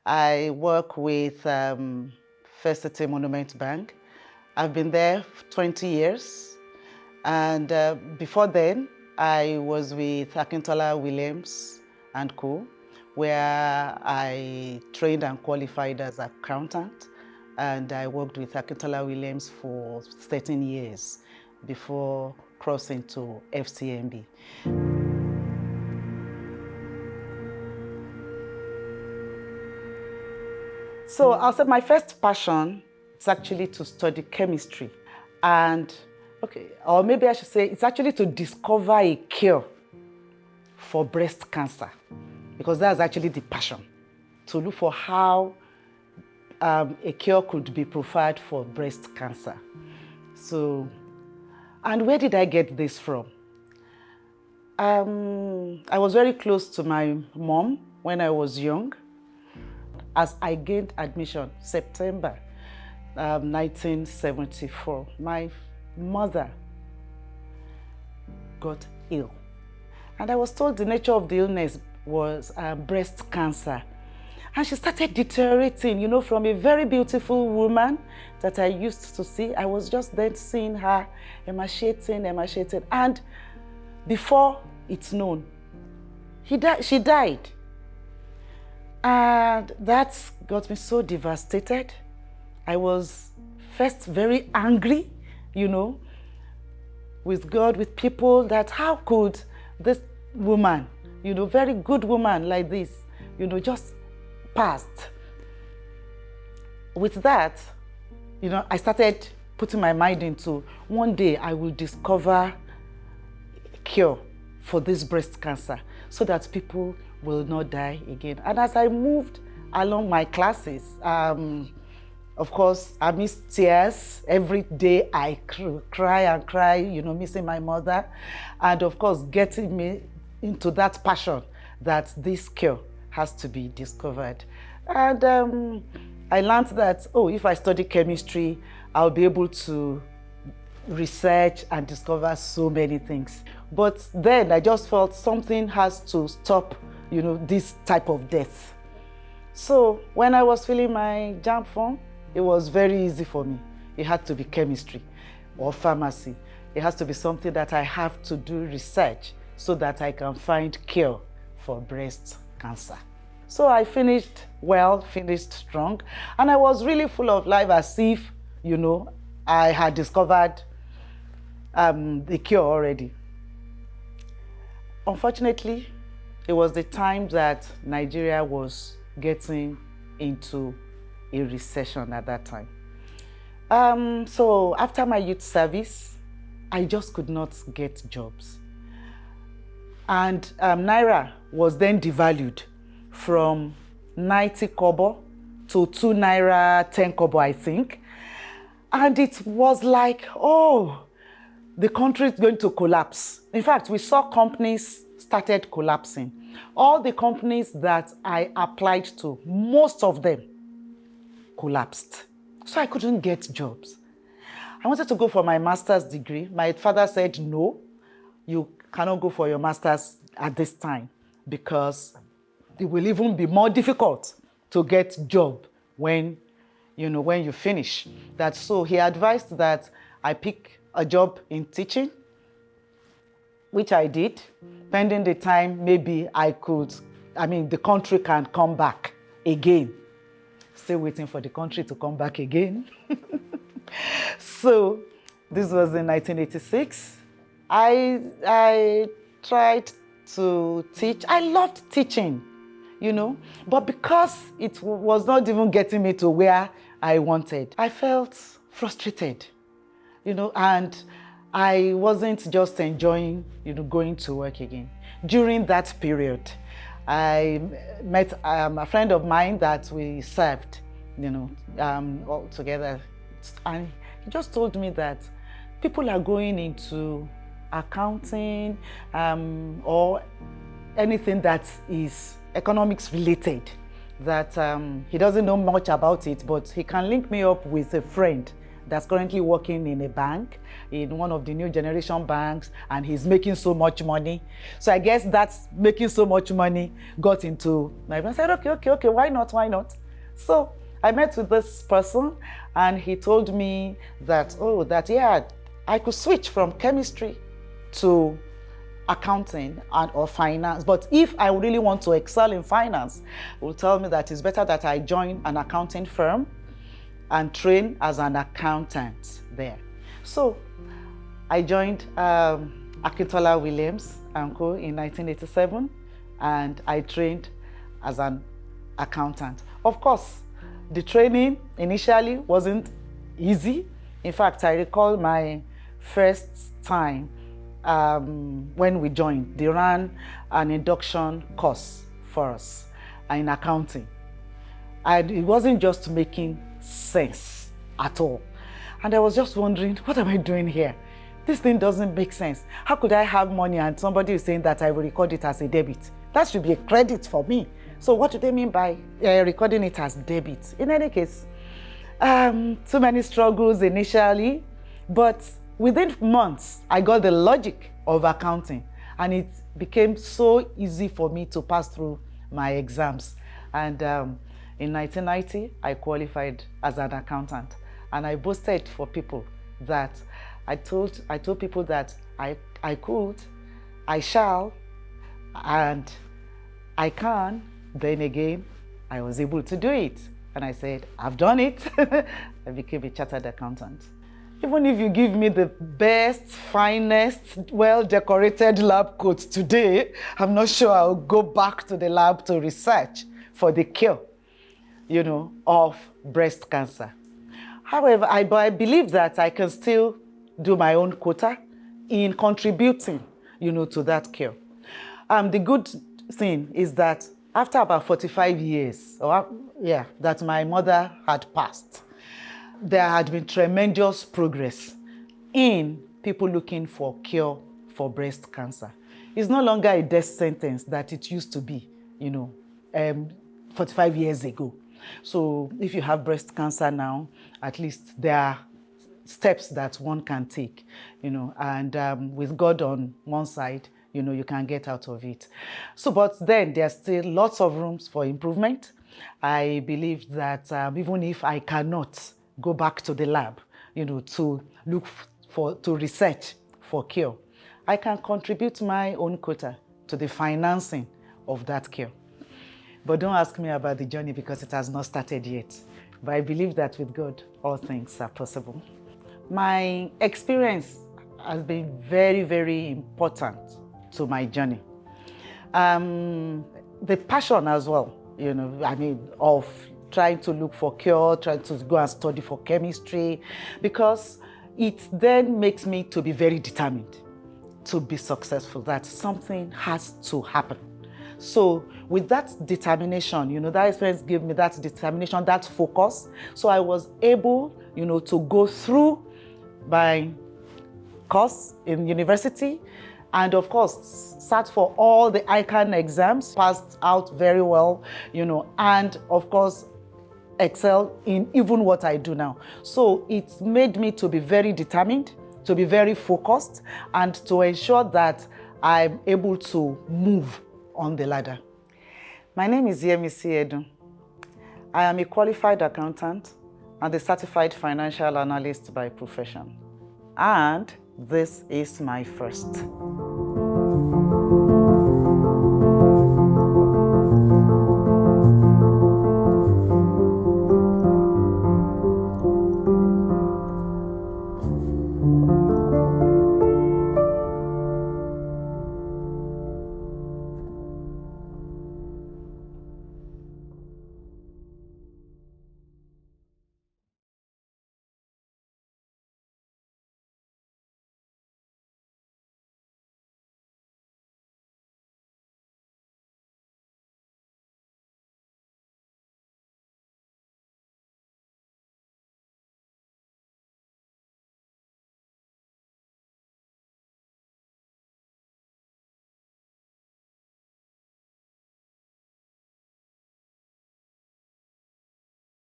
I work with First City Monument Bank. I've been there for 20 years. And before then, I was with Akintola Williams and Co., where I trained and qualified as an accountant. And I worked with Akintola Williams for 13 years before crossing to FCMB. So I'll say my first passion is actually to study chemistry. And, or maybe I should say it's actually to discover a cure for breast cancer, because that's actually the passion, to look for how a cure could be provided for breast cancer. So, and where did I get this from? I was very close to my mom when I was young. As I gained admission, September 1974, my mother got ill. And I was told the nature of the illness was breast cancer. And she started deteriorating, you know, from a very beautiful woman that I used to see. I was just then seeing her emaciating. And before it's known, she died. And that got me so devastated. I was first very angry, you know, with God, with people, that how could this woman, you know, very good woman like this, you know, just passed. With that, you know, I started putting my mind into one day I will discover a cure for this breast cancer so that people will not die again. And as I moved along my classes, of course, I missed tears. Every day I cry, you know, missing my mother. And of course, getting me into that passion that this cure has to be discovered. And I learned that, if I study chemistry, I'll be able to research and discover so many things. But then I just felt something has to stop, you know, this type of death. So when I was filling my JAMB form, it was very easy for me. It had to be chemistry or pharmacy. It has to be something that I have to do research so that I can find cure for breast cancer. So I finished well, finished strong, and I was really full of life, as if, you know, I had discovered the cure already. Unfortunately, it was the time that Nigeria was getting into a recession at that time. So after my youth service, I just could not get jobs. And Naira was then devalued from 90 kobo to 2 Naira 10 kobo, I think. And it was like, the country is going to collapse. In fact, we saw companies started collapsing. All the companies that I applied to, most of them collapsed. So I couldn't get jobs. I wanted to go for my master's degree. My father said, no, you cannot go for your master's at this time because it will even be more difficult to get job when you finish. So he advised that I pick a job in teaching, which I did. Pending the time, maybe the country can come back again. Still waiting for the country to come back again. So this was in 1986. I tried to teach. I loved teaching, you know, but because it was not even getting me to where I wanted, I felt frustrated, you know, and I wasn't just enjoying, you know, going to work again. During that period, I met a friend of mine that we served, you know, all together. And he just told me that people are going into accounting or anything that is economics related, that he doesn't know much about it, but he can link me up with a friend that's currently working in a bank, in one of the new generation banks, and he's making so much money. So I guess that's making so much money got into my brain. I said, okay, why not? So I met with this person, and he told me that, yeah, I could switch from chemistry to accounting or finance. But if I really want to excel in finance, he will tell me that it's better that I join an accounting firm and train as an accountant there. So I joined Akintola Williams & Co. in 1987, and I trained as an accountant. Of course, the training initially wasn't easy. In fact, I recall my first time when we joined. They ran an induction course for us in accounting. And it wasn't just making sense at all. And I was just wondering, what am I doing here? This thing doesn't make sense. How could I have money and somebody is saying that I will record it as a debit? That should be a credit for me. So what do they mean by recording it as debit? In any case, too many struggles initially, but within months, I got the logic of accounting, and it became so easy for me to pass through my exams. And in 1990, I qualified as an accountant, and I boasted for people that I told people that I could, I shall, and I can. Then again, I was able to do it. And I said, I've done it. I became a chartered accountant. Even if you give me the best, finest, well-decorated lab coat today, I'm not sure I'll go back to the lab to research for the cure, of breast cancer. However, I believe that I can still do my own quota in contributing, to that cure. The good thing is that after about 45 years, that my mother had passed, there had been tremendous progress in people looking for cure for breast cancer. It's no longer a death sentence that it used to be, 45 years ago. So if you have breast cancer now, at least there are steps that one can take, and with God on one side, you can get out of it. So, but then there's still lots of rooms for improvement. I believe that even if I cannot go back to the lab, to look to research for cure, I can contribute my own quota to the financing of that cure. But don't ask me about the journey because it has not started yet. But I believe that with God, all things are possible. My experience has been very, very important to my journey. The passion as well, of trying to look for cure, trying to go and study for chemistry, because it then makes me to be very determined to be successful, that something has to happen. So with that determination, that experience gave me that determination, that focus. So I was able, to go through my course in university, and of course, sat for all the ICANN exams, passed out very well, and of course, excel in even what I do now. So it made me to be very determined, to be very focused, and to ensure that I'm able to move on the ladder. My name is Yemisi Edun. I am a qualified accountant and a certified financial analyst by profession. And this is my first.